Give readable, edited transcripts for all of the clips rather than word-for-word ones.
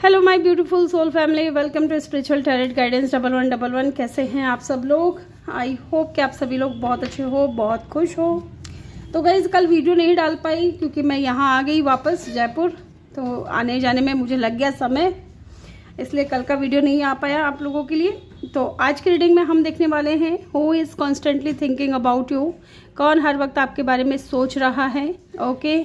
Hello my beautiful soul family, welcome to spiritual tarot guidance 1111। कैसे हैं आप सब लोग? आई होप कि आप सभी लोग बहुत अच्छे हो, बहुत खुश हो। तो गाइज कल वीडियो नहीं डाल पाई क्योंकि मैं यहाँ आ गई वापस जयपुर, तो आने जाने में मुझे लग गया समय, इसलिए कल का वीडियो नहीं आ पाया आप लोगों के लिए। तो आज की रीडिंग में हम देखने वाले हैं who is constantly thinking about you. कौन हर वक्त आपके बारे में सोच रहा है, ओके,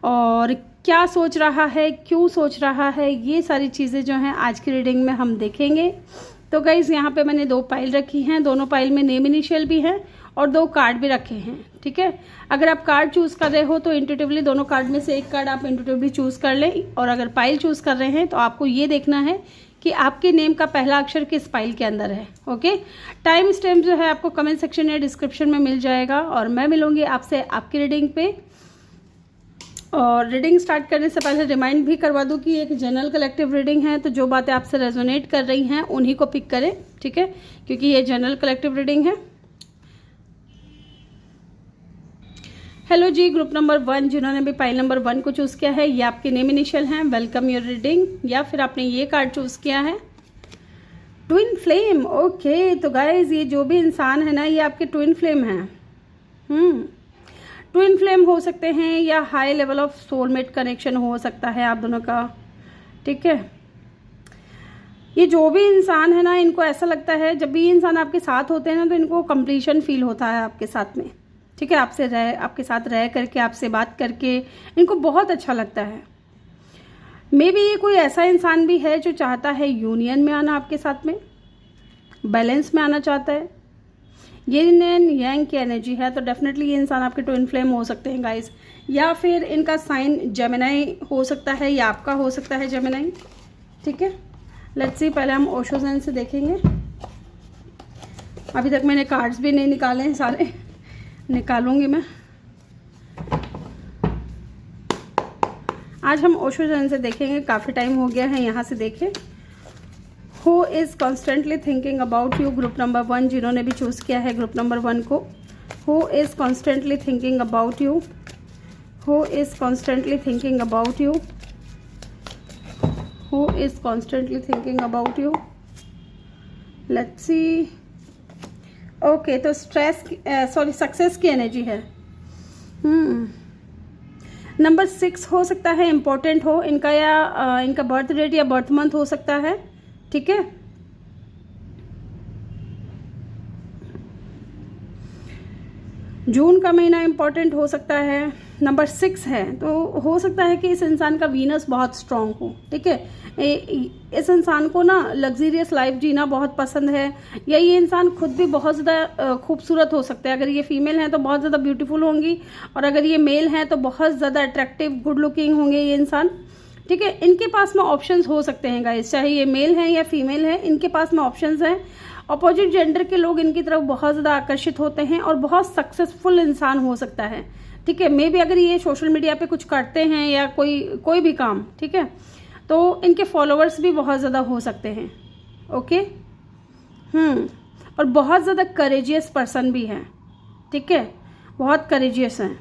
और क्या सोच रहा है, क्यों सोच रहा है, ये सारी चीज़ें जो हैं आज की रीडिंग में हम देखेंगे। तो गाइज़ यहाँ पे मैंने 2 पाइल रखी हैं, दोनों पाइल में नेम इनिशियल भी हैं और 2 कार्ड भी रखे हैं, ठीक है। अगर आप कार्ड चूज़ कर रहे हो तो इंट्यूटिवली दोनों कार्ड में से एक कार्ड आप इंट्यूटिवली चूज़ कर लें, और अगर पाइल चूज़ कर रहे हैं तो आपको ये देखना है कि आपके नेम का पहला अक्षर किस पाइल के अंदर है, ओके। टाइम स्टैम्प जो है आपको कमेंट सेक्शन या डिस्क्रिप्शन में मिल जाएगा, और मैं मिलूंगी आपसे आपकी रीडिंग पे। और रीडिंग स्टार्ट करने से पहले रिमाइंड भी करवा दूं कि एक जनरल कलेक्टिव रीडिंग है, तो जो बातें आपसे रेजोनेट कर रही हैं उन्हीं को पिक करें, ठीक है, क्योंकि ये जनरल कलेक्टिव रीडिंग है। हेलो जी, ग्रुप नंबर 1 जिन्होंने भी पाइल नंबर 1 को चूज़ किया है, ये आपके नेम इनिशियल हैं, वेलकम योर रीडिंग। या फिर आपने ये कार्ड चूज़ किया है ट्विन फ्लेम, ओके। तो गाइज ये जो भी इंसान है ना, ये आपके ट्विन फ्लेम हैं। ट्विन फ्लेम हो सकते हैं या high level of soulmate connection हो सकता है आप दोनों का, ठीक है। ये जो भी इंसान है ना, इनको ऐसा लगता है जब भी ये इंसान आपके साथ होते हैं ना, तो इनको कंप्लीशन फील होता है आपके साथ में, ठीक है। आपके साथ रह करके, आपसे बात करके इनको बहुत अच्छा लगता है। मे बी ये कोई ऐसा इंसान भी है जो चाहता है यूनियन में आना आपके साथ में, बैलेंस में आना चाहता है। ये येन यांग की एनर्जी है, तो डेफिनेटली ये इंसान आपके ट्विन फ्लेम हो सकते हैं गाइस। या फिर इनका साइन जेमिनाई हो सकता है या आपका हो सकता है जेमिनाई, ठीक है। लेट्स सी, पहले हम ओशो साइन से देखेंगे। अभी तक मैंने कार्ड्स भी नहीं निकाले हैं, सारे निकालूंगी मैं। आज हम ओशो साइन से देखेंगे, काफ़ी टाइम हो गया है यहाँ से देखें। Who is constantly thinking about you, group number 1 जिन्होंने भी चूज़ किया है ग्रुप नंबर 1 को। Who is constantly thinking about you? Who is constantly thinking about you? Who is constantly thinking about you? Let's see. Okay, तो success की energy है। Number 6 हो सकता है इम्पोर्टेंट हो इनका, या इनका बर्थ डेट या बर्थ मंथ हो सकता है, ठीक है। जून का महीना इंपॉर्टेंट हो सकता है। नंबर 6 है, तो हो सकता है कि इस इंसान का वीनस बहुत स्ट्रांग हो, ठीक है। इस इंसान को ना लग्जरियस लाइफ जीना बहुत पसंद है, या ये इंसान खुद भी बहुत ज़्यादा खूबसूरत हो सकता है। अगर ये फीमेल हैं तो बहुत ज़्यादा ब्यूटीफुल होंगी, और अगर ये मेल हैं तो बहुत ज़्यादा अट्रैक्टिव, गुड लुकिंग होंगे ये इंसान, ठीक है। इनके पास में ऑप्शंस हो सकते हैं गाइस, चाहे ये मेल हैं या फीमेल हैं, इनके पास में ऑप्शंस हैं। अपोजिट जेंडर के लोग इनकी तरफ बहुत ज़्यादा आकर्षित होते हैं, और बहुत सक्सेसफुल इंसान हो सकता है, ठीक है। मे बी अगर ये सोशल मीडिया पे कुछ करते हैं या कोई भी काम, ठीक है, तो इनके फॉलोअर्स भी बहुत ज़्यादा हो सकते हैं, ओके। और बहुत ज़्यादा करेजियस पर्सन भी हैं, ठीक है, बहुत करेजियस हैं,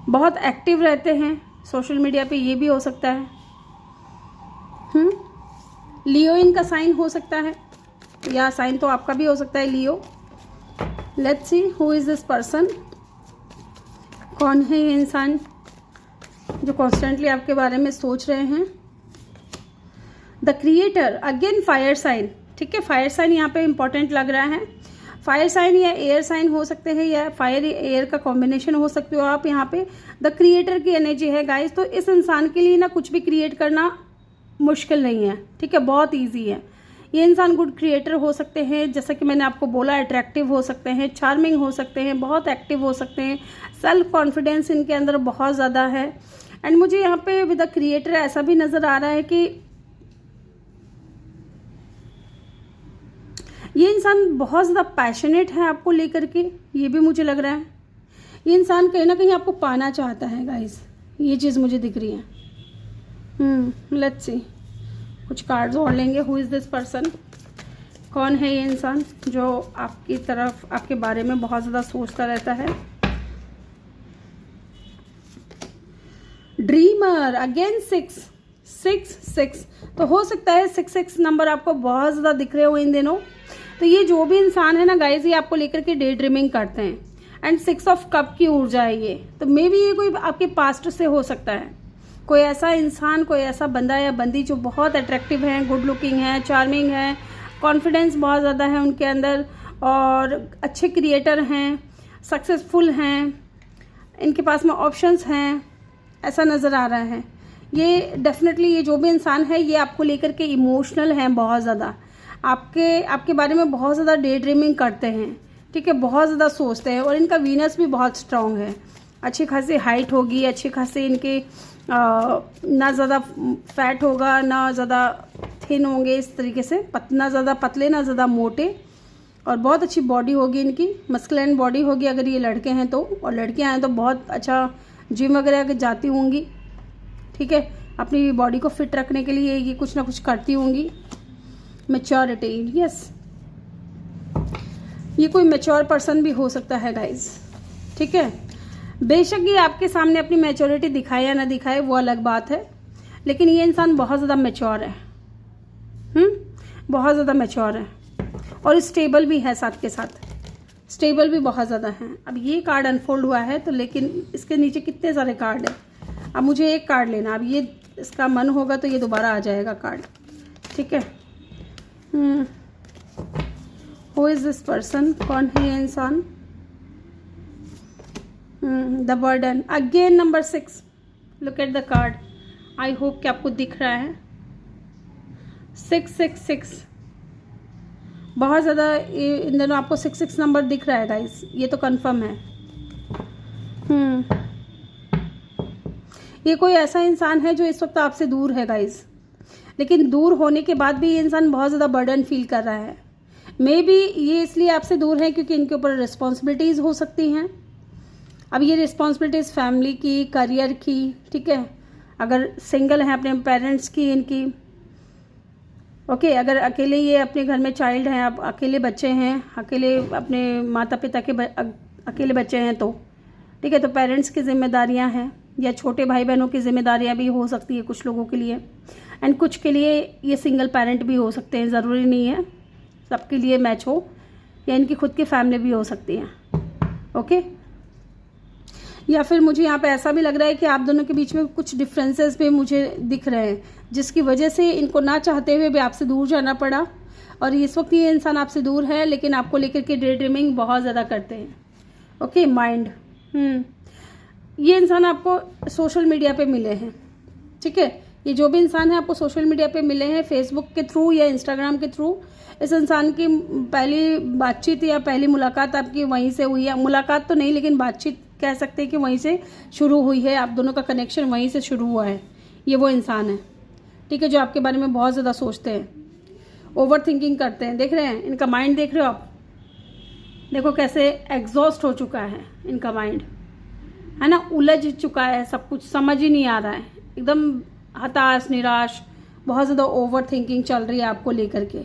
बहुत एक्टिव रहते हैं सोशल मीडिया पे, ये भी हो सकता है। लियो इनका साइन हो सकता है, या साइन तो आपका भी हो सकता है Leo. Let's see who is this person. कौन है ये इंसान जो कॉन्स्टेंटली आपके बारे में सोच रहे हैं? The creator, again fire sign, ठीक है। फायर साइन यहाँ पे इंपॉर्टेंट लग रहा है। फायर साइन या एयर साइन हो सकते हैं, या फायर एयर का कॉम्बिनेशन हो सकते हो आप। यहाँ पे द क्रिएटर की एनर्जी है गाइस, तो इस इंसान के लिए ना कुछ भी क्रिएट करना मुश्किल नहीं है, ठीक है, बहुत इजी है। ये इंसान गुड क्रिएटर हो सकते हैं, जैसा कि मैंने आपको बोला, अट्रैक्टिव हो सकते हैं, चार्मिंग हो सकते हैं, बहुत एक्टिव हो सकते हैं, सेल्फ कॉन्फिडेंस इनके अंदर बहुत ज़्यादा है। एंड मुझे यहाँ पे विद द क्रिएटर ऐसा भी नज़र आ रहा है कि ये इंसान बहुत ज़्यादा पैशनेट है आपको लेकर के, ये भी मुझे लग रहा है। ये इंसान कहीं ना कहीं आपको पाना चाहता है गाइस, ये चीज़ मुझे दिख रही है। लेट्स सी, कुछ कार्ड्स और लेंगे। हु इज़ दिस पर्सन, कौन है ये इंसान जो आपकी तरफ, आपके बारे में बहुत ज़्यादा सोचता रहता है? ड्रीमर, अगेन 6 6 तो हो सकता है 6 नंबर आपको बहुत ज़्यादा दिख रहे हो इन दिनों। तो ये जो भी इंसान है ना गाइज, ये आपको लेकर के डे ड्रीमिंग करते हैं। एंड 6 ऑफ कप की ऊर्जा है ये, तो मे बी ये कोई आपके पास्ट से हो सकता है। कोई ऐसा इंसान, कोई ऐसा बंदा या बंदी जो बहुत अट्रैक्टिव है, गुड लुकिंग है, चार्मिंग है, कॉन्फिडेंस बहुत ज़्यादा है उनके अंदर, और अच्छे क्रिएटर हैं, सक्सेसफुल हैं, इनके पास में ऑप्शंस हैं, ऐसा नज़र आ रहा है। ये डेफिनेटली ये जो भी इंसान है ये आपको लेकर के इमोशनल हैं बहुत ज़्यादा, आपके बारे में बहुत ज़्यादा डे ड्रीमिंग करते हैं, ठीक है, बहुत ज़्यादा सोचते हैं। और इनका वीनस भी बहुत स्ट्रांग है, अच्छी खासी हाइट होगी, अच्छी खासी इनके ना ज़्यादा फैट होगा ना ज़्यादा थिन होंगे, इस तरीके से ना ज़्यादा पतले ना ज़्यादा मोटे, और बहुत अच्छी बॉडी होगी इनकी, मस्कुलिन बॉडी होगी अगर ये लड़के हैं तो, और लड़कियां हैं तो बहुत अच्छा जिम वगैरह जाती होंगी, ठीक है, अपनी बॉडी को फिट रखने के लिए ये कुछ ना कुछ करती होंगी। मैच्योरिटी, यस, ये कोई मैच्योर पर्सन भी हो सकता है गाइज, ठीक है। बेशक ये आपके सामने अपनी मैच्योरिटी दिखाए या ना दिखाए वो अलग बात है, लेकिन ये इंसान बहुत ज़्यादा मैच्योर है, बहुत ज़्यादा मैच्योर है, और स्टेबल भी है, साथ के साथ स्टेबल भी बहुत ज़्यादा है। अब ये कार्ड अनफोल्ड हुआ है तो, लेकिन इसके नीचे कितने सारे कार्ड हैं। अब मुझे एक कार्ड लेना, अब ये इसका मन होगा तो ये दोबारा आ जाएगा कार्ड, ठीक है। हु इज दिस पर्सन, कौन है ये इंसान। The burden again, number 6, look at the card. I hope कि आपको दिख रहा है 666, बहुत ज़्यादा इन दोनों आपको 6 नंबर दिख रहा है गाइस, ये तो कंफर्म है। ये कोई ऐसा इंसान है जो इस वक्त आपसे दूर है गाइस, लेकिन दूर होने के बाद भी ये इंसान बहुत ज़्यादा बर्डन फील कर रहा है। मे बी ये इसलिए आपसे दूर है क्योंकि इनके ऊपर रिस्पॉन्सिबिलिटीज़ हो सकती हैं। अब ये रिस्पॉन्सिबिलिटीज़ फैमिली की, करियर की, ठीक है, अगर सिंगल हैं अपने पेरेंट्स की, इनकी, ओके, अगर अकेले ये अपने घर में चाइल्ड हैं, आप अकेले बच्चे हैं, अकेले अपने माता पिता के अकेले बच्चे हैं तो, ठीक है, तो पेरेंट्स की जिम्मेदारियां हैं, या छोटे भाई बहनों की जिम्मेदारियां भी हो सकती है कुछ लोगों के लिए, एंड कुछ के लिए ये सिंगल पेरेंट भी हो सकते हैं, ज़रूरी नहीं है सबके लिए मैच हो, या इनकी खुद की फैमिली भी हो सकती है, ओके। या फिर मुझे यहाँ पे ऐसा भी लग रहा है कि आप दोनों के बीच में कुछ डिफरेंसेस भी मुझे दिख रहे हैं, जिसकी वजह से इनको ना चाहते हुए भी आपसे दूर जाना पड़ा, और इस वक्त ये इंसान आपसे दूर है लेकिन आपको लेकर के डे ड्रीमिंग बहुत ज़्यादा करते हैं, ओके। माइंड, ये इंसान आपको सोशल मीडिया पे मिले हैं, ठीक है, ये जो भी इंसान है आपको सोशल मीडिया पे मिले हैं, फेसबुक के थ्रू या इंस्टाग्राम के थ्रू। इस इंसान की पहली बातचीत या पहली मुलाकात आपकी वहीं से हुई है, मुलाकात तो नहीं लेकिन बातचीत कह सकते हैं कि वहीं से शुरू हुई है, आप दोनों का कनेक्शन वहीं से शुरू हुआ है। ये वो इंसान है, ठीक है, जो आपके बारे में बहुत ज़्यादा सोचते हैं, ओवर थिंकिंग करते हैं। देख रहे हैं इनका माइंड, देख रहे हो आप, देखो कैसे एग्जॉस्ट हो चुका है इनका माइंड, है ना, उलझ चुका है, सब कुछ समझ ही नहीं आ रहा है, एकदम हताश, निराश, बहुत ज़्यादा ओवर थिंकिंग चल रही है आपको लेकर के।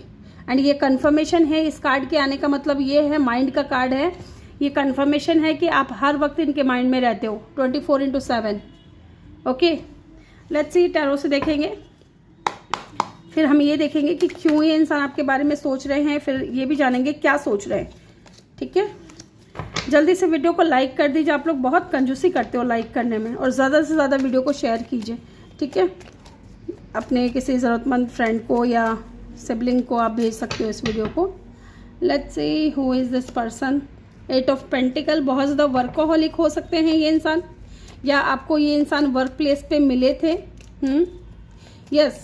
एंड ये कन्फर्मेशन है, इस कार्ड के आने का मतलब ये है, माइंड का कार्ड है, ये कन्फर्मेशन है कि आप हर वक्त इनके माइंड में रहते हो 24/7, ओके। लेट्स सी, टैरो से देखेंगे, फिर हम ये देखेंगे कि क्यों ये इंसान आपके बारे में सोच रहे हैं, फिर ये भी जानेंगे क्या सोच रहे हैं, ठीक है। जल्दी से वीडियो को लाइक कर दीजिए, आप लोग बहुत कंजूसी करते हो लाइक करने में, और ज़्यादा से ज़्यादा वीडियो को शेयर कीजिए, ठीक है। अपने किसी ज़रूरतमंद फ्रेंड को या सिबलिंग को आप भेज सकते हो इस वीडियो को। Let's see who is this person. 8 of pentacle, बहुत ज़्यादा वर्कोहॉलिक हो सकते हैं ये इंसान, या आपको ये इंसान वर्क प्लेस पे मिले थे, यस,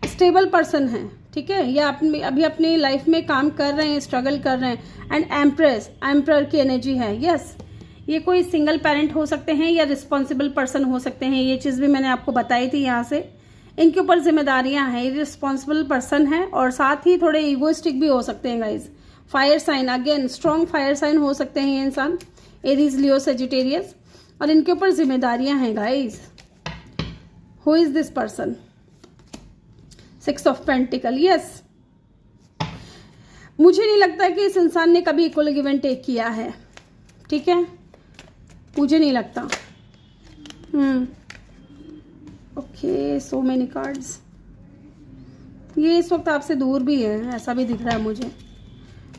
स्टेबल पर्सन है, ठीक है, या अभी अपनी लाइफ में काम कर रहे हैं, स्ट्रगल कर रहे हैं। एंड एम्प्रेस, एम्प्रर की एनर्जी है, यस, ये कोई सिंगल पेरेंट हो सकते हैं या रिस्पॉन्सिबल पर्सन हो सकते हैं, ये चीज़ भी मैंने आपको बताई थी। यहाँ से इनके ऊपर जिम्मेदारियां हैं, रिस्पॉन्सिबल पर्सन है, और साथ ही थोड़े ईगोइस्टिक भी हो सकते हैं guys. Fire sign, again strong fire sign हो सकते हैं ये इंसान, एरीज, लियो, सेजिटेरियस, और इनके ऊपर जिम्मेदारियां हैं guys. Who is this person, 6 of pentacle, yes, मुझे नहीं लगता कि इस इंसान ने कभी इक्वल गिव एंड टेक किया है, ठीक है, मुझे नहीं लगता। Okay, so many cards. ये इस वक्त आपसे दूर भी है, ऐसा भी दिख रहा है मुझे।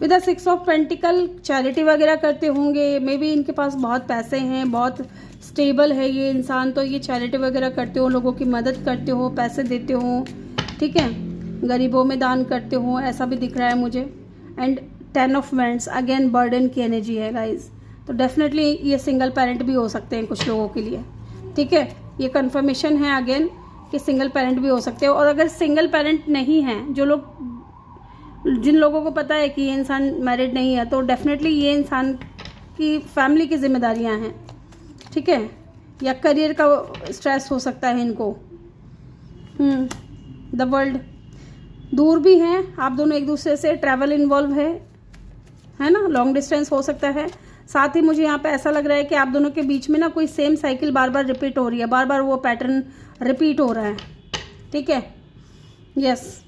With the 6 of pentacle, charity वगैरह करते होंगे, मे बी इनके पास बहुत पैसे हैं, बहुत स्टेबल है ये इंसान, तो ये चैरिटी वगैरह करते हो, लोगों की मदद करते हो, पैसे देते हो, ठीक है, गरीबों में दान करते हो, ऐसा भी दिख रहा है मुझे। And 10 of wands, again burden की एनर्जी है गाइज। तो डेफिनेटली ये सिंगल पेरेंट भी हो सकते हैं कुछ लोगों के लिए, ठीक है। ये कंफर्मेशन है अगेन कि सिंगल पेरेंट भी हो सकते हो। और अगर सिंगल पेरेंट नहीं हैं, जो लोग, जिन लोगों को पता है कि ये इंसान मैरिड नहीं है, तो डेफिनेटली ये इंसान की फैमिली की जिम्मेदारियां हैं, ठीक है, या करियर का स्ट्रेस हो सकता है इनको। द वर्ल्ड, दूर भी हैं आप दोनों एक दूसरे से, ट्रैवल इन्वॉल्व है ना, लॉन्ग डिस्टेंस हो सकता है। साथ ही मुझे यहाँ पे ऐसा लग रहा है कि आप दोनों के बीच में ना कोई सेम साइकिल बार बार रिपीट हो रही है, बार बार वो पैटर्न रिपीट हो रहा है, ठीक है। Yes,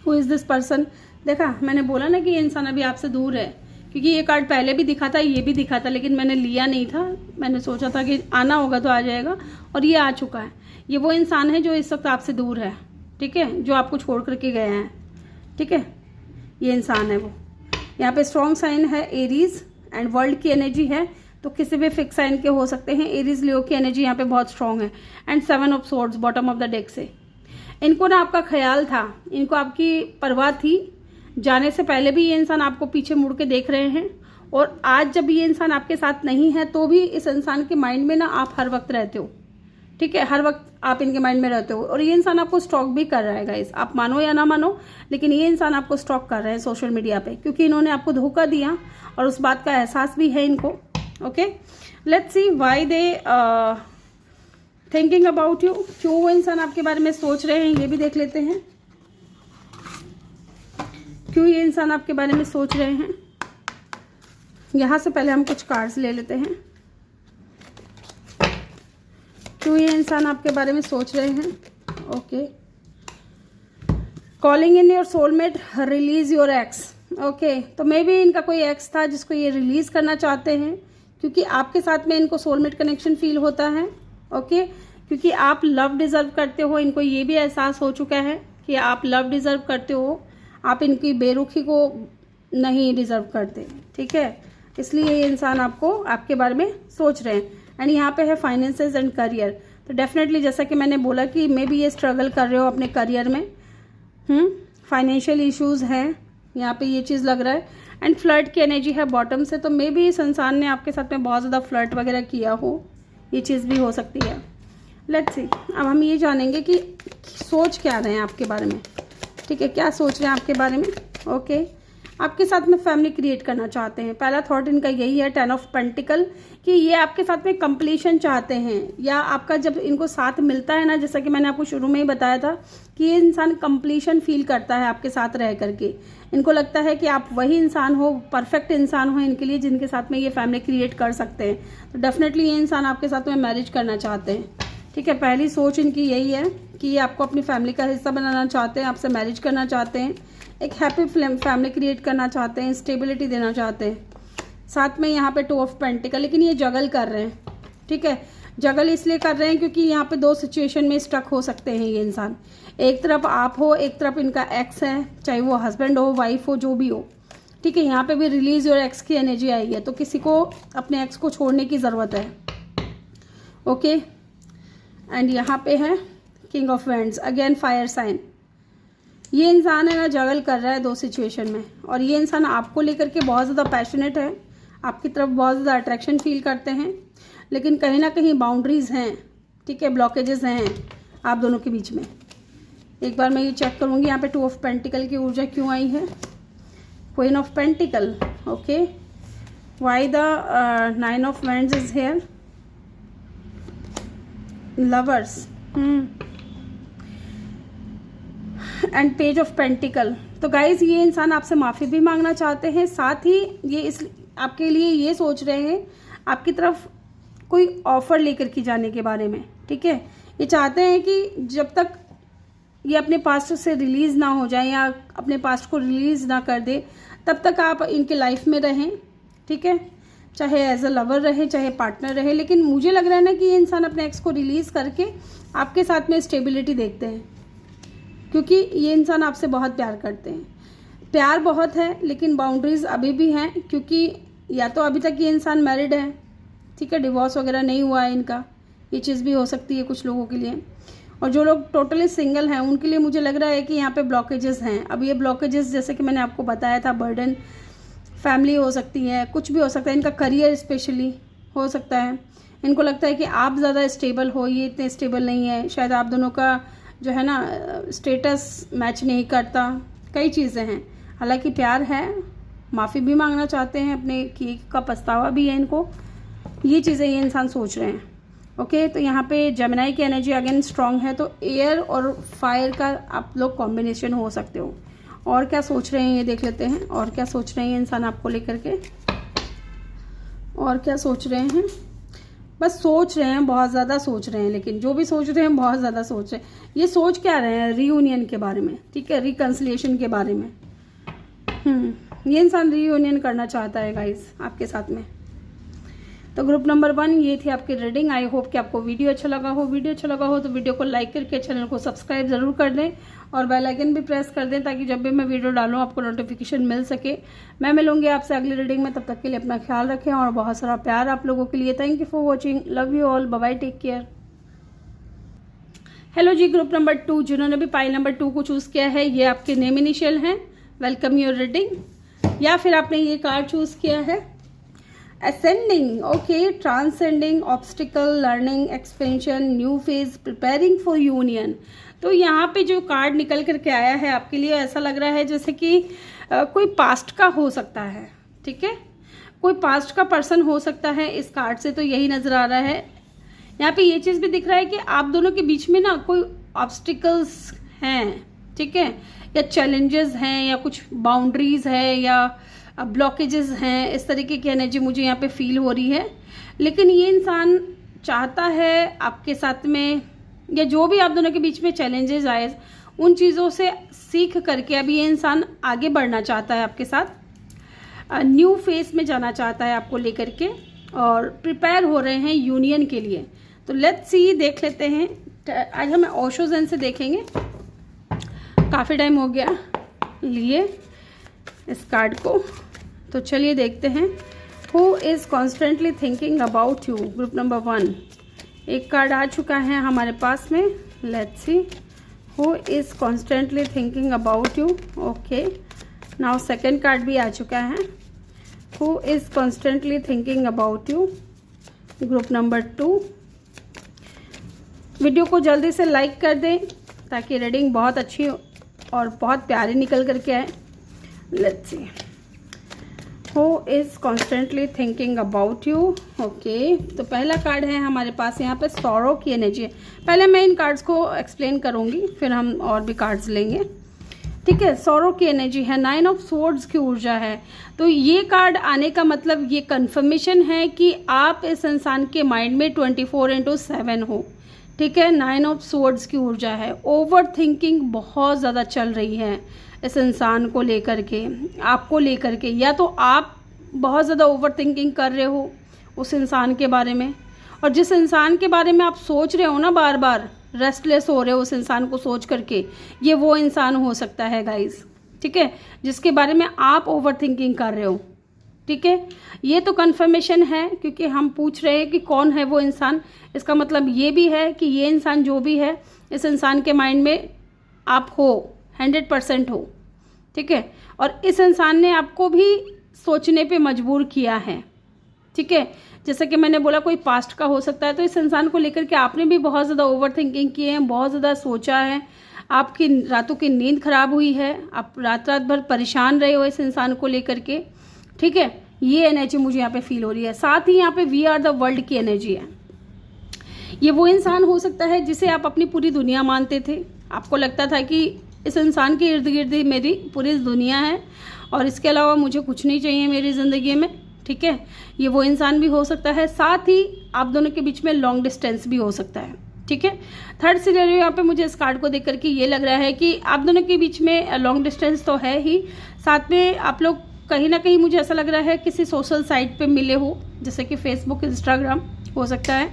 who is this person. देखा, मैंने बोला ना कि ये इंसान अभी आपसे दूर है, क्योंकि ये कार्ड पहले भी दिखा था, ये भी दिखा था, लेकिन मैंने लिया नहीं था। मैंने सोचा था कि आना होगा तो आ जाएगा, और ये आ चुका है। ये वो इंसान है जो इस वक्त आपसे दूर है, ठीक है, जो आपको छोड़ करके गए हैं, ठीक है, ये इंसान है वो। यहाँ पे स्ट्रॉन्ग साइन है एरीज, एंड वर्ल्ड की एनर्जी है, तो किसी भी फिक्स साइन के हो सकते हैं। एरीज लियो की एनर्जी यहाँ पे बहुत स्ट्रॉन्ग है। And 7 of swords bottom of the deck से, इनको ना आपका ख्याल था, इनको आपकी परवाह थी। जाने से पहले भी ये इंसान आपको पीछे मुड़ के देख रहे हैं, और आज जब ये इंसान आपके साथ नहीं है तो भी इस इंसान के माइंड में ना आप हर वक्त रहते हो, ठीक है, हर वक्त आप इनके माइंड में रहते हो। और ये इंसान आपको स्टॉक भी कर रहा है गाइस, आप मानो या ना मानो, लेकिन ये इंसान आपको स्टॉक कर रहे हैं सोशल मीडिया पे, क्योंकि इन्होंने आपको धोखा दिया और उस बात का एहसास भी है इनको। Okay, let's see why they thinking about you. क्यों वो इंसान आपके बारे में सोच रहे हैं, ये भी देख लेते हैं। क्यों ये इंसान आपके बारे में सोच रहे हैं, यहां से पहले हम कुछ कार्ड्स ले लेते हैं। क्यों ये इंसान आपके बारे में सोच रहे हैं। Okay, calling in your soulmate, release your x. Okay, तो मे बी इनका कोई एक्स था जिसको ये रिलीज करना चाहते हैं, क्योंकि आपके साथ में इनको सोलमेट कनेक्शन फील होता है। ओके, क्योंकि आप लव डिजर्व करते हो, इनको ये भी एहसास हो चुका है कि आप लव डिजर्व करते हो, आप इनकी बेरुखी को नहीं डिजर्व करते, ठीक है, इसलिए ये इंसान आपको, आपके बारे में सोच रहे हैं। एंड यहाँ पे है फाइनेंसेस एंड करियर, तो डेफिनेटली जैसा कि मैंने बोला कि मे बी ये स्ट्रगल कर रहे हो अपने करियर में, फाइनेंशियल इश्यूज हैं, यहाँ पे ये चीज़ लग रहा है। एंड फ्लर्ट की एनर्जी है बॉटम से, तो मे बी इस इंसान ने आपके साथ में बहुत ज़्यादा फ्लर्ट वगैरह किया हो, ये चीज़ भी हो सकती है। लेट्स सी, अब हम ये जानेंगे कि सोच क्या रहे हैं आपके बारे में, ठीक है, क्या सोच रहे हैं आपके बारे में। ओके, आपके साथ में फैमिली क्रिएट करना चाहते हैं, पहला थॉट इनका यही है। 10 ऑफ पेंटिकल, कि ये आपके साथ में कंप्लीशन चाहते हैं, या आपका जब इनको साथ मिलता है ना, जैसा कि मैंने आपको शुरू में ही बताया था कि ये इंसान कंप्लीशन फील करता है आपके साथ रह करके। इनको लगता है कि आप वही इंसान हो, परफेक्ट इंसान हो इनके लिए, जिनके साथ में ये फैमिली क्रिएट कर सकते हैं। तो डेफिनेटली ये इंसान आपके साथ में मैरिज करना चाहते हैं, ठीक है, पहली सोच इनकी यही है कि ये आपको अपनी फैमिली का हिस्सा बनाना चाहते हैं, आपसे मैरिज करना चाहते हैं, एक हैप्पी फैमिली क्रिएट करना चाहते हैं, स्टेबिलिटी देना चाहते हैं। साथ में यहाँ पे 2 ऑफ पेंटिकल, लेकिन ये जगल कर रहे हैं, ठीक है, जगल इसलिए कर रहे हैं क्योंकि यहाँ पे 2 सिचुएशन में स्टक हो सकते हैं ये इंसान। एक तरफ आप हो, एक तरफ इनका एक्स है, चाहे वो हस्बैंड हो, वाइफ हो, जो भी हो, ठीक है। यहाँ पे भी रिलीज योर एक्स की एनर्जी आई है, तो किसी को अपने एक्स को छोड़ने की ज़रूरत है। ओके, एंड यहाँ पे है king of wands, again fire sign. ये इंसान है ना, जगल कर रहा है 2 सिचुएशन में, और ये इंसान आपको लेकर के बहुत ज़्यादा पैशनेट है, आपकी तरफ बहुत ज़्यादा अट्रैक्शन फील करते हैं, लेकिन कहीं ना कहीं बाउंड्रीज हैं, ठीक है, ब्लॉकेजेस हैं आप दोनों के बीच में। एक बार मैं ये चेक करूँगी यहाँ पे 2 ऑफ पेंटिकल की ऊर्जा क्यों आई है। Queen of pentacle, okay, why the 9 of wands is here, lovers and page of pentacle. तो गाइज ये इंसान आपसे माफ़ी भी मांगना चाहते हैं, साथ ही ये इस आपके लिए ये सोच रहे हैं आपकी तरफ कोई ऑफर लेकर के जाने के बारे में, ठीक है। ये चाहते हैं कि जब तक ये अपने पास्ट से रिलीज़ ना हो जाए, या अपने पास्ट को रिलीज़ ना कर दे, तब तक आप इनके लाइफ में रहें, ठीक है। चाहे एज अ लवर रहे, चाहे पार्टनर रहे, लेकिन मुझे लग रहा है ना कि ये इंसान अपने एक्स को रिलीज़ करके आपके साथ में स्टेबिलिटी देखते हैं, क्योंकि ये इंसान आपसे बहुत प्यार करते हैं। प्यार बहुत है लेकिन बाउंड्रीज़ अभी भी हैं, क्योंकि या तो अभी तक ये इंसान मैरिड है, ठीक है, डिवोर्स वगैरह नहीं हुआ है इनका, ये चीज़ भी हो सकती है कुछ लोगों के लिए। और जो लोग टोटली सिंगल हैं उनके लिए मुझे लग रहा है कि यहाँ पे ब्लॉकेजेस हैं। अब ये ब्लॉकेजेस जैसे कि मैंने आपको बताया था, बर्डन फैमिली हो सकती है, कुछ भी हो सकता है, इनका करियर स्पेशली हो सकता है। इनको लगता है कि आप ज़्यादा स्टेबल हो, ये इतने स्टेबल नहीं है, शायद आप दोनों का जो है ना स्टेटस मैच नहीं करता, कई चीज़ें हैं। हालांकि प्यार है, माफ़ी भी मांगना चाहते हैं, अपने किए का पछतावा भी है इनको, ये चीज़ें ये इंसान सोच रहे हैं। ओके, तो यहाँ पे जेमिनी की एनर्जी अगेन स्ट्रांग है, तो एयर और फायर का आप लोग कॉम्बिनेशन हो सकते हो। और क्या सोच रहे हैं ये देख लेते हैं, और क्या सोच रहे हैं इंसान आपको लेकर के, और क्या सोच रहे हैं। बस सोच रहे हैं, बहुत ज़्यादा सोच रहे हैं, लेकिन जो भी सोच रहे हैं बहुत ज़्यादा सोच रहे हैं। ये सोच क्या रहे हैं, रीयूनियन के बारे में, ठीक है, रिकन्सिलिएशन के बारे में। ये इंसान रीयूनियन करना चाहता है गाइस आपके साथ में। तो ग्रुप नंबर 1 ये थी आपकी रीडिंग। आई होप कि आपको वीडियो अच्छा लगा हो। वीडियो अच्छा लगा हो तो वीडियो को लाइक करके चैनल को सब्सक्राइब जरूर कर दें और बेल आइकन भी प्रेस कर दें, ताकि जब भी मैं वीडियो डालूं आपको नोटिफिकेशन मिल सके। मैं मिलूंगी आपसे अगली रीडिंग में, तब तक के लिए अपना ख्याल रखें और बहुत सारा प्यार आप लोगों के लिए। Thank you for watching, love you all, bye bye, take care. Hello जी, ग्रुप नंबर 2 जिन्होंने भी पाइल नंबर 2 को चूज किया है, ये आपके नेम इनिशियल हैं, वेलकम योर रीडिंग। या फिर आपने ये कार्ड चूज किया है ascending, okay, transcending, obstacle, learning, expansion, new phase, preparing for union. तो यहाँ पे जो कार्ड निकल करके आया है आपके लिए, ऐसा लग रहा है जैसे कि कोई पास्ट का हो सकता है, ठीक है, कोई पास्ट का पर्सन हो सकता है इस कार्ड से, तो यही नजर आ रहा है। यहाँ पे ये चीज भी दिख रहा है कि आप दोनों के बीच में ना कोई ऑब्स्टिकल्स हैं, ठीक है, या चैलेंजेस हैं, या कुछ बाउंड्रीज है, या ब्लॉकेजेस हैं, इस तरीके की एनर्जी मुझे यहाँ पे फील हो रही है। लेकिन ये इंसान चाहता है आपके साथ में, या जो भी आप दोनों के बीच में चैलेंजेस आए उन चीज़ों से सीख करके अभी ये इंसान आगे बढ़ना चाहता है आपके साथ, न्यू फेस में जाना चाहता है आपको लेकर के, और प्रिपेयर हो रहे हैं यूनियन के लिए। तो लेट्स सी, देख लेते हैं। आज हम ओशो ज़ेन से देखेंगे, काफ़ी टाइम हो गया लिए इस कार्ड को, तो चलिए देखते हैं। Who is constantly thinking about you, group number 1। एक कार्ड आ चुका है हमारे पास में, let's see who is constantly thinking about you. Okay, now second card भी आ चुका है, who is constantly thinking about you, group number 2। Video को जल्दी से लाइक कर दें ताकि रीडिंग बहुत अच्छी और बहुत प्यारी निकल करके आए। Let's see who is constantly thinking about you. Okay, तो पहला कार्ड है हमारे पास यहाँ पे सॉरो की एनर्जी है। पहले मैं इन कार्ड्स को एक्सप्लेन करूँगी, फिर हम और भी कार्ड्स लेंगे, ठीक है। सॉरो की एनर्जी है, 9 ऑफ स्वॉर्ड्स की ऊर्जा है। तो ये कार्ड आने का मतलब ये कंफर्मेशन है कि आप इस इंसान के माइंड में 24/7 हो, ठीक है। 9 ऑफ स्वॉर्ड्स की ऊर्जा है। ओवर थिंकिंग बहुत ज़्यादा चल रही है इस इंसान को लेकर के, आपको लेकर के, या तो आप बहुत ज़्यादा ओवर थिंकिंग कर रहे हो उस इंसान के बारे में, और जिस इंसान के बारे में आप सोच रहे हो ना, बार बार रेस्टलेस हो रहे हो उस इंसान को सोच करके, ये वो इंसान हो सकता है गाइस, ठीक है, जिसके बारे में आप ओवर थिंकिंग कर रहे हो, ठीक है। ये तो कंफर्मेशन है क्योंकि हम पूछ रहे हैं कि कौन है वो इंसान। इसका मतलब ये भी है कि ये इंसान जो भी है, इस इंसान के माइंड में आप हो, 100% हो, ठीक है। और इस इंसान ने आपको भी सोचने पे मजबूर किया है, ठीक है। जैसे कि मैंने बोला कोई पास्ट का हो सकता है, तो इस इंसान को लेकर के आपने भी बहुत ज़्यादा ओवर थिंकिंग की है, बहुत ज़्यादा सोचा है, आपकी रातों की नींद खराब हुई है, आप रात भर परेशान रहे हो इस इंसान को लेकर के, ठीक है। ये एनर्जी मुझे यहाँ पे फील हो रही है। साथ ही यहाँ पे वी आर द वर्ल्ड की एनर्जी है। ये वो इंसान हो सकता है जिसे आप अपनी पूरी दुनिया मानते थे, आपको लगता था कि इस इंसान के इर्द गिर्द ही मेरी पूरी दुनिया है और इसके अलावा मुझे कुछ नहीं चाहिए मेरी ज़िंदगी में, ठीक है। ये वो इंसान भी हो सकता है। साथ ही आप दोनों के बीच में लॉन्ग डिस्टेंस भी हो सकता है, ठीक है। थर्ड सिनेरियो यहाँ पे मुझे इस कार्ड को देख करके ये लग रहा है कि आप दोनों के बीच में लॉन्ग डिस्टेंस तो है ही, साथ में आप लोग कहीं ना कहीं मुझे ऐसा लग रहा है किसी सोशल साइट पे मिले हो, जैसे कि फेसबुक, इंस्टाग्राम हो सकता है,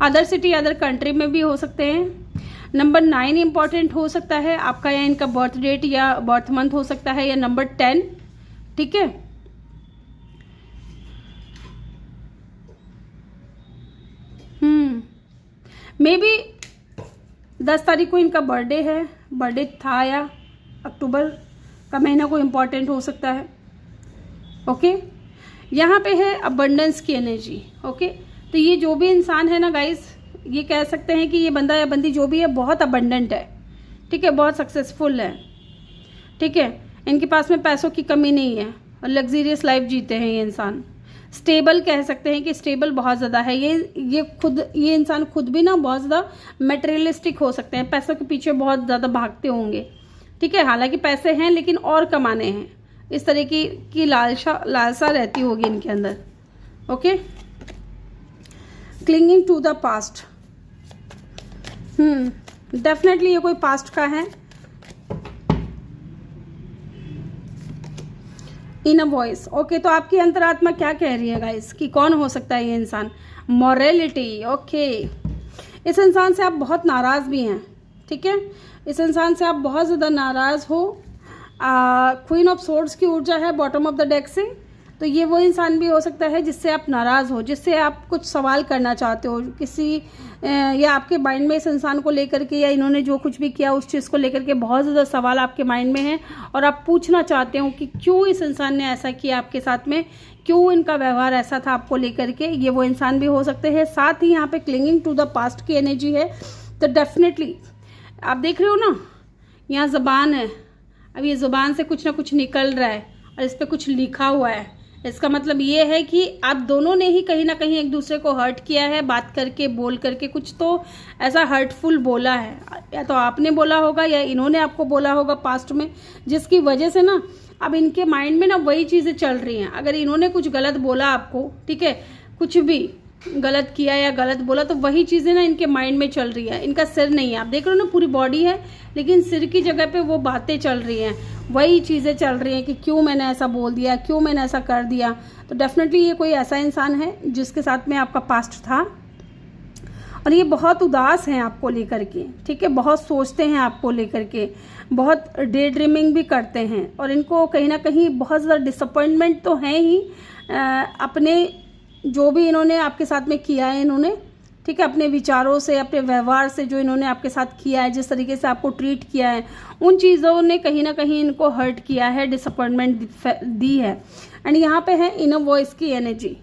अदर सिटी अदर कंट्री में भी हो सकते हैं। नंबर 9 इंपॉर्टेंट हो सकता है आपका, या इनका बर्थ डेट या बर्थ मंथ हो सकता है, या नंबर 10, ठीक है। मे बी 10 तारीख को इनका बर्थडे है, बर्थडे था, या अक्टूबर का महीना को इम्पॉर्टेंट हो सकता है। ओके, यहाँ पे है अबंडेंस की एनर्जी। ओके, तो ये जो भी इंसान है ना गाइस, ये कह सकते हैं कि ये बंदा या बंदी जो भी है बहुत अबंडेंट है, ठीक है, बहुत सक्सेसफुल है, ठीक है। इनके पास में पैसों की कमी नहीं है और लग्जीरियस लाइफ जीते हैं ये इंसान। स्टेबल कह सकते हैं कि स्टेबल बहुत ज़्यादा है। ये इंसान खुद भी ना बहुत ज़्यादा मटेरियलिस्टिक हो सकते हैं, पैसों के पीछे बहुत ज़्यादा भागते होंगे, ठीक है। हालांकि पैसे हैं लेकिन और कमाने हैं, इस तरह की लालसा रहती होगी इनके अंदर। Okay, clinging to the past, definitely ये कोई पास्ट का है। इन अ वॉइस, ओके, तो आपकी अंतरात्मा क्या कह रही है गाइस कि कौन हो सकता है ये इंसान? मॉरलिटी, ओके, इस इंसान से आप बहुत नाराज़ भी हैं, ठीक है, इस इंसान से आप बहुत ज़्यादा नाराज़ हो। क्वीन ऑफ सोर्ड्स की ऊर्जा है बॉटम ऑफ द डेक से, तो ये वो इंसान भी हो सकता है जिससे आप नाराज़ हो, जिससे आप कुछ सवाल करना चाहते हो किसी या आपके माइंड में इस इंसान को लेकर के, या इन्होंने जो कुछ भी किया उस चीज़ को लेकर के बहुत ज़्यादा सवाल आपके माइंड में हैं और आप पूछना चाहते हो कि क्यों इस इंसान ने ऐसा किया आपके साथ में, क्यों इनका व्यवहार ऐसा था आपको लेकर के। ये वो इंसान भी हो सकते हैं। साथ ही यहाँ पे क्लिंगिंग टू द पास्ट की एनर्जी है, तो डेफिनेटली आप देख रहे हो ना, यहाँ ज़बान है, अब ये ज़ुबान से कुछ ना कुछ निकल रहा है और इस पर कुछ लिखा हुआ है। इसका मतलब ये है कि आप दोनों ने ही कहीं ना कहीं एक दूसरे को हर्ट किया है, बात करके, बोल करके, कुछ तो ऐसा हर्टफुल बोला है, या तो आपने बोला होगा या इन्होंने आपको बोला होगा पास्ट में, जिसकी वजह से ना अब इनके माइंड में ना वही चीज़ें चल रही हैं। अगर इन्होंने कुछ गलत बोला आपको, ठीक है, कुछ भी गलत किया या गलत बोला, तो वही चीज़ें ना इनके माइंड में चल रही है। इनका सिर नहीं है, आप देख रहे हो ना, पूरी बॉडी है लेकिन सिर की जगह पे वो बातें चल रही हैं, वही चीज़ें चल रही हैं कि क्यों मैंने ऐसा बोल दिया, क्यों मैंने ऐसा कर दिया। तो डेफिनेटली ये कोई ऐसा इंसान है जिसके साथ में आपका पास्ट था और ये बहुत उदास हैं आपको लेकर के, ठीक है, बहुत सोचते हैं आपको लेकर के, बहुत डे ड्रीमिंग भी करते हैं और इनको कहीं ना कहीं बहुत ज़्यादा डिसअपॉइंटमेंट तो है ही अपने जो भी इन्होंने आपके साथ में किया है, इन्होंने, ठीक है, अपने विचारों से, अपने व्यवहार से जो इन्होंने आपके साथ किया है, जिस तरीके से आपको ट्रीट किया है, उन चीज़ों ने कहीं ना कहीं इनको हर्ट किया है, डिसअपॉइंटमेंट दी है। एंड यहाँ पे है इनर वॉइस की एनर्जी।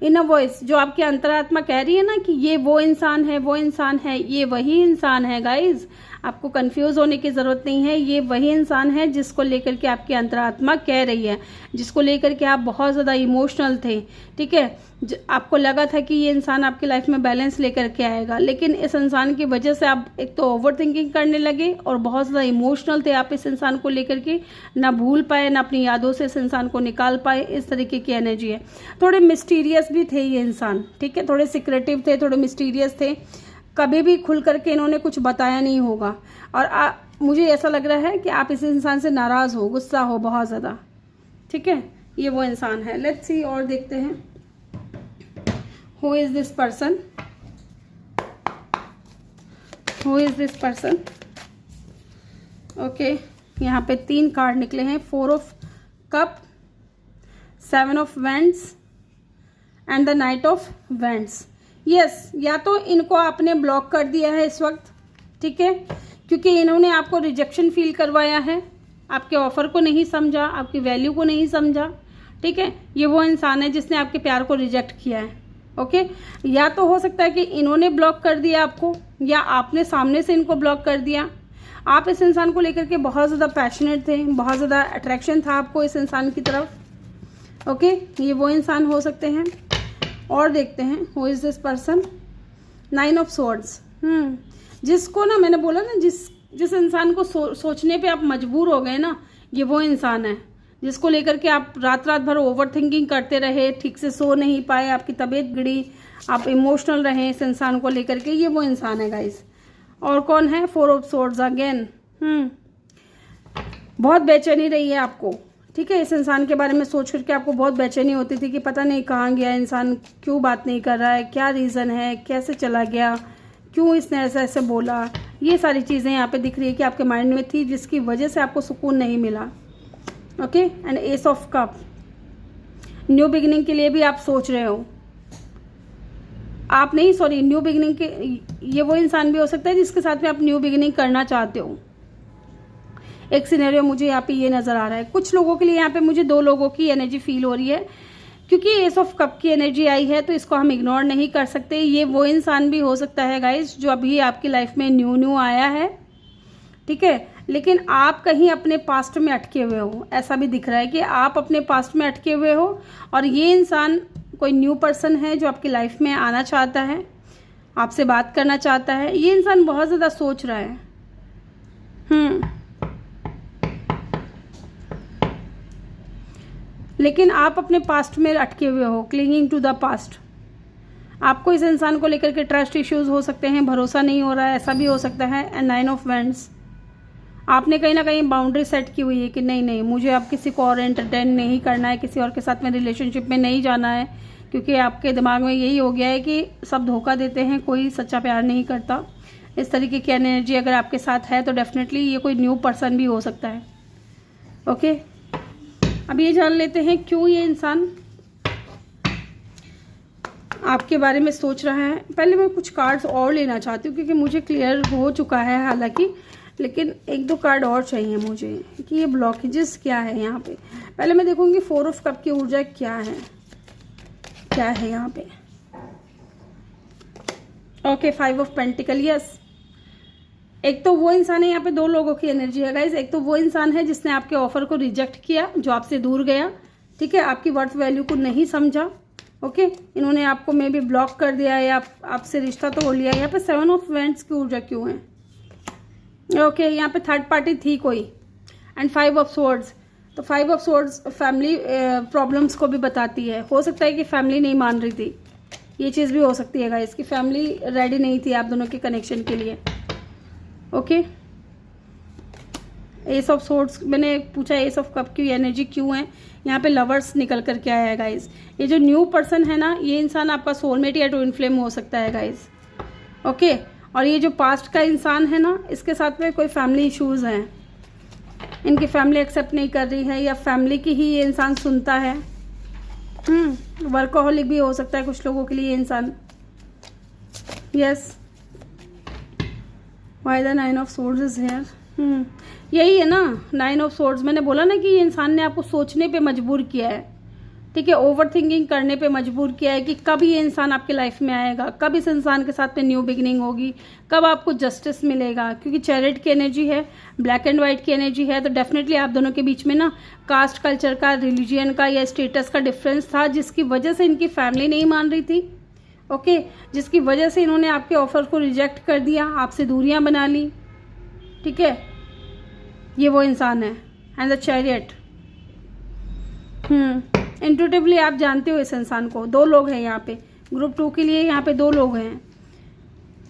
इनर वॉइस जो आपकी अंतरात्मा कह रही है ना कि ये वो इंसान है, वो इंसान है, ये वही इंसान है गाइज, आपको कंफ्यूज होने की ज़रूरत नहीं है। ये वही इंसान है जिसको लेकर के आपकी अंतरात्मा कह रही है, जिसको लेकर के आप बहुत ज़्यादा इमोशनल थे, ठीक है, आपको लगा था कि ये इंसान आपकी लाइफ में बैलेंस लेकर के आएगा, लेकिन इस इंसान की वजह से आप एक तो ओवर थिंकिंग करने लगे और बहुत ज़्यादा इमोशनल थे आप इस इंसान को लेकर के, ना भूल पाए, ना अपनी यादों से इस इंसान को निकाल पाए। इस तरीके की एनर्जी है। थोड़े मिस्टीरियस भी थे ये इंसान, ठीक है, थोड़े सिक्रेटिव थे, थोड़े मिस्टीरियस थे, कभी भी खुल करके इन्होंने कुछ बताया नहीं होगा। और मुझे ऐसा लग रहा है कि आप इस इंसान से नाराज़ हो, गुस्सा हो बहुत ज़्यादा, ठीक है, ये वो इंसान है। लेट्स सी और देखते हैं who is this person, who is this person. Okay, यहाँ पे 3 कार्ड निकले हैं, 4 of cup, 7 of wands and the night of wands. Yes, या तो इनको आपने ब्लॉक कर दिया है इस वक्त, ठीक है, क्योंकि इन्होंने आपको रिजेक्शन फील करवाया है, आपके ऑफर को नहीं समझा, आपकी वैल्यू को नहीं समझा, ठीक है, ये वो इंसान है जिसने आपके प्यार को रिजेक्ट किया है। ओके, या तो हो सकता है कि इन्होंने ब्लॉक कर दिया आपको, या आपने सामने से इनको ब्लॉक कर दिया। आप इस इंसान को लेकर के बहुत ज़्यादा पैशनेट थे, बहुत ज़्यादा अट्रैक्शन था आपको इस इंसान की तरफ। ओके, ये वो इंसान हो सकते हैं। और देखते हैं who is this person. 9 of swords, जिसको ना मैंने बोला ना, जिस इंसान को सोचने पे आप मजबूर हो गए ना, ये वो इंसान है जिसको लेकर के आप रात भर ओवर थिंकिंग करते रहे, ठीक से सो नहीं पाए, आपकी तबीयत गिरी, आप इमोशनल रहे इस इंसान को लेकर के, ये वो इंसान है गाइस। और कौन है? 4 ऑफ स्वॉर्ड्स अगेन। बहुत बेचैनी रही है आपको, ठीक है। इस इंसान के बारे में सोच करके आपको बहुत बेचैनी होती थी कि पता नहीं कहाँ गया इंसान, क्यों बात नहीं कर रहा है, क्या रीज़न है, कैसे चला गया, क्यों इसने ऐसा ऐसे बोला। ये सारी चीज़ें यहाँ पे दिख रही है कि आपके माइंड में थी, जिसकी वजह से आपको सुकून नहीं मिला। Okay. And S of cup, new beginning के लिए भी आप सोच रहे हो। आप नहीं, सॉरी, न्यू बिगिनिंग के, ये वो इंसान भी हो सकता है जिसके साथ में आप न्यू बिगिनिंग करना चाहते हो। एक सिनेरियो मुझे यहाँ पे ये नज़र आ रहा है। कुछ लोगों के लिए यहाँ पे मुझे 2 लोगों की एनर्जी फील हो रही है, क्योंकि एस ऑफ कप की एनर्जी आई है तो इसको हम इग्नोर नहीं कर सकते। ये वो इंसान भी हो सकता है गाइस जो अभी आपकी लाइफ में न्यू आया है, ठीक है। लेकिन आप कहीं अपने पास्ट में अटके हुए हो, ऐसा भी दिख रहा है कि आप अपने पास्ट में अटके हुए हो और ये इंसान कोई न्यू पर्सन है जो आपकी लाइफ में आना चाहता है, आपसे बात करना चाहता है। ये इंसान बहुत ज़्यादा सोच रहा है। लेकिन आप अपने पास्ट में अटके हुए हो, क्लिंगिंग टू द पास्ट। आपको इस इंसान को लेकर के ट्रस्ट इश्यूज हो सकते हैं, भरोसा नहीं हो रहा है, ऐसा भी हो सकता है। एंड 9 ऑफ वैंड्स, आपने कहीं ना कहीं बाउंड्री सेट की हुई है कि नहीं, मुझे अब किसी को और एंटरटेन नहीं करना है, किसी और के साथ में रिलेशनशिप में नहीं जाना है, क्योंकि आपके दिमाग में यही हो गया है कि सब धोखा देते हैं, कोई सच्चा प्यार नहीं करता। इस तरीके की एनर्जी अगर आपके साथ है तो डेफिनेटली ये कोई न्यू पर्सन भी हो सकता है। ओके। अब ये जान लेते हैं क्यों ये इंसान आपके बारे में सोच रहा है। पहले मैं कुछ कार्ड्स और लेना चाहती हूँ क्योंकि मुझे क्लियर हो चुका है हालांकि, लेकिन 1-2 कार्ड और चाहिए मुझे कि ये ब्लॉकेजेस क्या है यहाँ पे। पहले मैं देखूंगी 4 ऑफ कप की ऊर्जा क्या है यहाँ पे। Okay, 5 of pentacle, yes. एक तो वो इंसान है, यहाँ पे 2 लोगों की एनर्जी है गाइज। एक तो वो इंसान है जिसने आपके ऑफर को रिजेक्ट किया, जो आपसे दूर गया, ठीक है, आपकी वर्थ वैल्यू को नहीं समझा। ओके, इन्होंने आपको मे बी ब्लॉक कर दिया या आपसे रिश्ता तोड़ लिया। यहाँ पे 7 ऑफ वैंड्स की ऊर्जा क्यों है? ओके, यहाँ पे थर्ड पार्टी थी कोई। एंड 5 ऑफ स्वॉर्ड्स, तो 5 ऑफ स्वॉर्ड्स फैमिली प्रॉब्लम्स को भी बताती है। हो सकता है कि फैमिली नहीं मान रही थी, ये चीज़ भी हो सकती है गाइस कि फैमिली रेडी नहीं थी आप दोनों के कनेक्शन के लिए। ओके, एस ऑफ स्वॉर्ड्स, मैंने पूछा एस ऑफ कप की एनर्जी क्यों है। यहाँ पे लवर्स निकल करके आया है गाइस। ये जो न्यू पर्सन है ना, ये इंसान आपका सोलमेट या ट्विन फ्लेम हो सकता है गाइस। ओके, और ये जो पास्ट का इंसान है ना, इसके साथ में कोई फैमिली इश्यूज हैं, इनकी फैमिली एक्सेप्ट नहीं कर रही है या फैमिली की ही ये इंसान सुनता है। वर्कोहॉलिक भी हो सकता है कुछ लोगों के लिए ये इंसान। Yes, why the 9 of swords is here. यही है ना 9 ऑफ स्वॉर्ड्स। मैंने बोला ना कि ये इंसान ने आपको सोचने पे मजबूर किया है, ठीक है, ओवर थिंकिंग करने पे मजबूर किया है कि कब ये इंसान आपके लाइफ में आएगा, कब इस इंसान के साथ में न्यू बिगिनिंग होगी, कब आपको जस्टिस मिलेगा। क्योंकि चैरिट की एनर्जी है, ब्लैक एंड व्हाइट की एनर्जी है, तो डेफिनेटली आप दोनों के बीच में ना कास्ट, कल्चर का, रिलीजियन का या स्टेटस का डिफरेंस था, जिसकी वजह से इनकी फैमिली नहीं मान रही थी। ओके, जिसकी वजह से इन्होंने आपके ऑफर को रिजेक्ट कर दिया, आपसे दूरियां बना ली, ठीक है। ये वो इंसान है। एंड द चैरियट, इंट्यूटिवली आप जानते हो इस इंसान को। 2 लोग हैं यहाँ पे। ग्रुप 2 के लिए यहाँ पे 2 लोग हैं।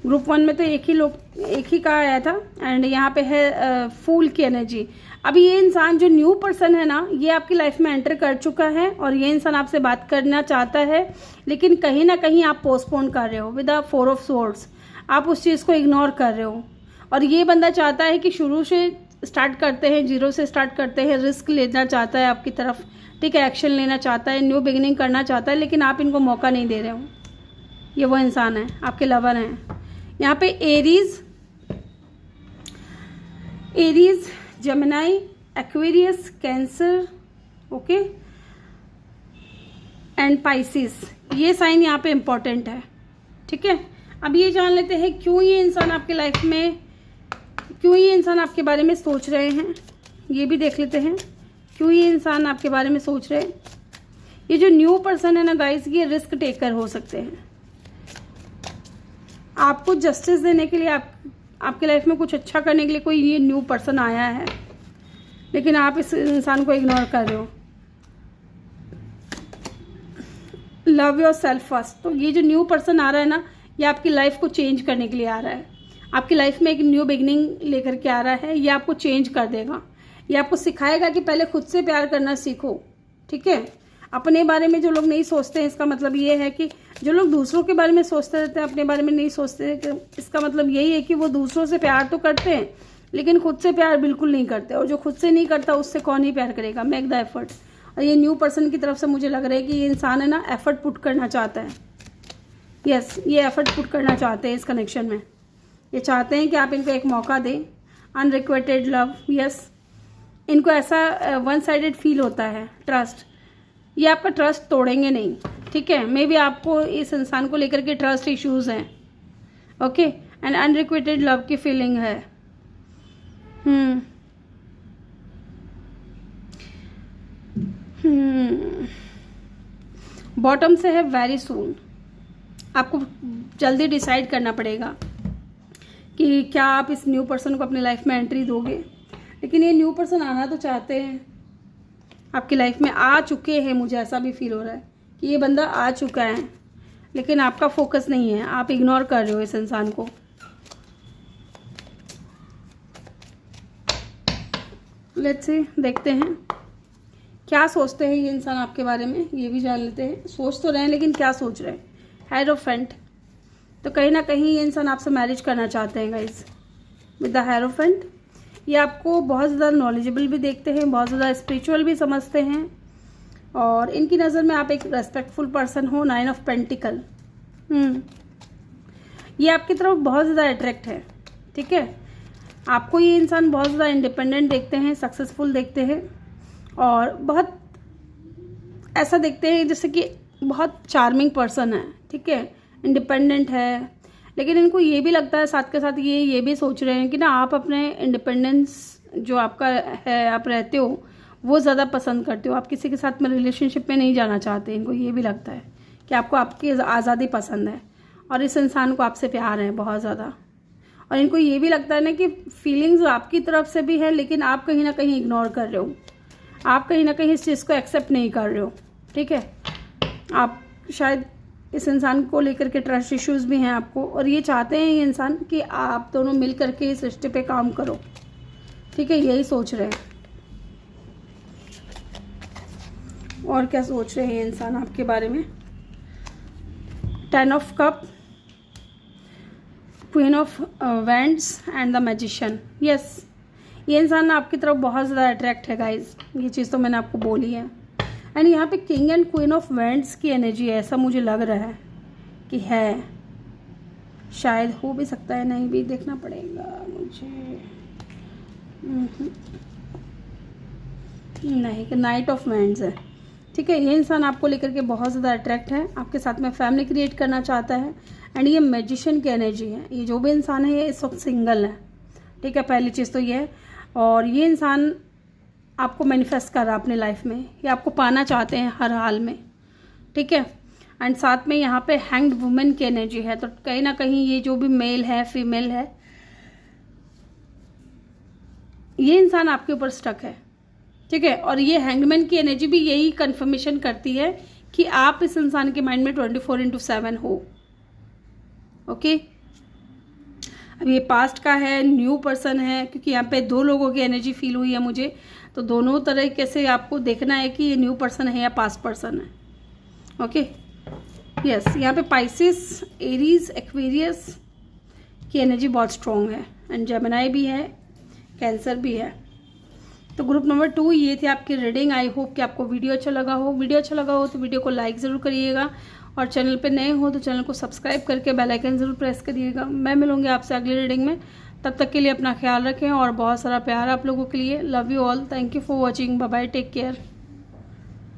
ग्रुप 1 में तो एक ही का आया था। एंड यहाँ पे है फूल की एनर्जी। अभी ये इंसान जो न्यू पर्सन है ना, ये आपकी लाइफ में एंटर कर चुका है और ये इंसान आपसे बात करना चाहता है, लेकिन कहीं ना कहीं आप पोस्टपोन कर रहे हो विद द 4 ऑफ स्वॉर्ड्स। आप उस चीज़ को इग्नोर कर रहे हो और ये बंदा चाहता है कि शुरू से स्टार्ट करते हैं, 0 से स्टार्ट करते हैं, रिस्क लेना चाहता है आपकी तरफ, ठीक है, एक्शन लेना चाहता है, न्यू बिगिनिंग करना चाहता है, लेकिन आप इनको मौका नहीं दे रहे हो। ये वो इंसान है, आपके लवर हैं। यहाँ पे Aries, Gemini, Aquarius, cancer, okay, and Pisces, ये साइन यहाँ पे इम्पोर्टेंट है, ठीक है। अब ये जान लेते हैं क्यों ये इंसान आपके लाइफ में, क्यों ये इंसान आपके बारे में सोच रहे हैं। ये भी देख लेते हैं क्यों ये इंसान आपके बारे में सोच रहे हैं। ये जो न्यू पर्सन है ना गाइस, ये रिस्क टेकर हो सकते हैं। आपको जस्टिस देने के लिए, आपके लाइफ में कुछ अच्छा करने के लिए कोई ये न्यू पर्सन आया है, लेकिन आप इस इंसान को इग्नोर कर रहे हो। लव योर सेल्फ फर्स्ट, तो ये जो न्यू पर्सन आ रहा है ना, ये आपकी लाइफ को चेंज करने के लिए आ रहा है। आपकी लाइफ में एक न्यू बिगिनिंग लेकर के आ रहा है, ये आपको चेंज कर देगा। ये आपको सिखाएगा कि पहले खुद से प्यार करना सीखो, ठीक है। अपने बारे में जो लोग नहीं सोचते हैं, इसका मतलब ये है कि जो लोग दूसरों के बारे में सोचते रहते हैं, अपने बारे में नहीं सोचते, इसका मतलब यही है कि वो दूसरों से प्यार तो करते हैं लेकिन खुद से प्यार बिल्कुल नहीं करते। और जो खुद से नहीं करता उससे कौन ही प्यार करेगा। Make the effort. और ये न्यू पर्सन की तरफ से मुझे लग रहा है कि ये इंसान है ना, एफर्ट पुट करना चाहता है। यस, ये एफर्ट पुट करना चाहते हैं इस कनेक्शन में। ये चाहते हैं कि आप इनको एक मौका दें, अनरिक्वेटेड लव। यस, इनको ऐसा वन साइडेड फील होता है, ट्रस्ट। ये आपका ट्रस्ट तोड़ेंगे नहीं, ठीक है। मे बी आपको इस इंसान को लेकर के ट्रस्ट इश्यूज हैं, ओके, एंड अनरिक्वेटेड लव की फीलिंग है। बॉटम से है वेरी सून। आपको जल्दी डिसाइड करना पड़ेगा कि क्या आप इस न्यू पर्सन को अपनी लाइफ में एंट्री दोगे। लेकिन ये न्यू पर्सन आना तो चाहते हैं, आपकी लाइफ में आ चुके हैं। मुझे ऐसा भी फील हो रहा है कि ये बंदा आ चुका है, लेकिन आपका फोकस नहीं है, आप इग्नोर कर रहे हो इस इंसान को। लेट्स सी, देखते हैं क्या सोचते हैं ये इंसान आपके बारे में, ये भी जान लेते हैं। सोच तो रहे हैं लेकिन क्या सोच रहे हैं। हायरोफेंट, तो कहीं ना कहीं ये इंसान आपसे मैरिज करना चाहते हैं गाइस विद द हायरोफेंट। ये आपको बहुत ज़्यादा नॉलेजेबल भी देखते हैं, बहुत ज़्यादा स्पिरिचुअल भी समझते हैं, और इनकी नज़र में आप एक रेस्पेक्टफुल पर्सन हो। 9 ऑफ पेंटिकल, ये आपकी तरफ बहुत ज़्यादा अट्रैक्ट है, ठीक है। आपको ये इंसान बहुत ज़्यादा इंडिपेंडेंट देखते हैं, सक्सेसफुल देखते हैं, और बहुत ऐसा देखते हैं जैसे कि बहुत चार्मिंग पर्सन है, ठीक है, इंडिपेंडेंट है। लेकिन इनको ये भी लगता है साथ के साथ ये भी सोच रहे हैं कि ना आप अपने इंडिपेंडेंस जो आपका है, आप रहते हो, वो ज़्यादा पसंद करते हो। आप किसी के साथ में रिलेशनशिप में नहीं जाना चाहते। इनको ये भी लगता है कि आपको आपकी आज़ादी पसंद है, और इस इंसान को आपसे प्यार है बहुत ज़्यादा। और इनको ये भी लगता है ना कि फीलिंग्स आपकी तरफ से भी है, लेकिन आप कहीं ना कहीं इग्नोर कर रहे हो, आप कहीं ना कहीं इस चीज़ को एक्सेप्ट नहीं कर रहे हो, ठीक है। आप शायद इस इंसान को लेकर के ट्रस्ट इश्यूज भी हैं आपको, और ये चाहते हैं ये इंसान कि आप दोनों मिल करके इस रिश्ते पे काम करो, ठीक है। यही सोच रहे हैं। और क्या सोच रहे हैं ये इंसान आपके बारे में। 10 of cup, queen of wands and the magician. Yes, ये इंसान आपकी तरफ बहुत ज़्यादा अट्रैक्ट है गाइज, ये चीज़ तो मैंने आपको बोली है। एंड यहाँ पे king and queen of wands की एनर्जी है, ऐसा मुझे लग रहा है कि है, शायद हो भी सकता है, नहीं भी, देखना पड़ेगा मुझे। नहीं, कि नाइट ऑफ वैंड्स है, ठीक है। ये इंसान आपको लेकर के बहुत ज़्यादा अट्रैक्ट है, आपके साथ में फैमिली क्रिएट करना चाहता है। एंड ये मैजिशियन की एनर्जी है। ये जो भी इंसान है ये इस वक्त सिंगल है, ठीक है, पहली चीज़ तो ये है। और ये इंसान आपको मैनिफेस्ट कर रहा है अपनी लाइफ में, ये आपको पाना चाहते हैं हर हाल में, ठीक है। एंड साथ में यहाँ पे हैंग्ड वुमेन की एनर्जी है, तो कहीं ना कहीं ये जो भी मेल है, फीमेल है, ये इंसान आपके ऊपर स्टक है, ठीक है। और ये हैंगमैन की एनर्जी भी यही कंफर्मेशन करती है कि आप इस इंसान के माइंड में 24/7 हो, ओके। अब ये पास्ट का है, न्यू पर्सन है, क्योंकि यहाँ पे 2 लोगों की एनर्जी फील हुई है मुझे, तो दोनों तरीके से आपको देखना है कि ये न्यू पर्सन है या पास्ट पर्सन है, ओके। यस, यहाँ पे पाइसिस, एरीज, एक्वेरियस की एनर्जी बहुत स्ट्रॉन्ग है, एंड जेमिनाई भी है, कैंसर भी है। तो ग्रुप नंबर 2 ये थी आपकी रीडिंग। आई होप कि आपको वीडियो अच्छा लगा हो। वीडियो अच्छा लगा हो तो वीडियो को लाइक ज़रूर करिएगा, और चैनल पे नए हो तो चैनल को सब्सक्राइब करके बेल आइकन ज़रूर प्रेस करिएगा। मैं मिलूंगी आपसे अगली रीडिंग में, तब तक के लिए अपना ख्याल रखें और बहुत सारा प्यार आप लोगों के लिए। Love you all, thank you for watching, bye bye, take care.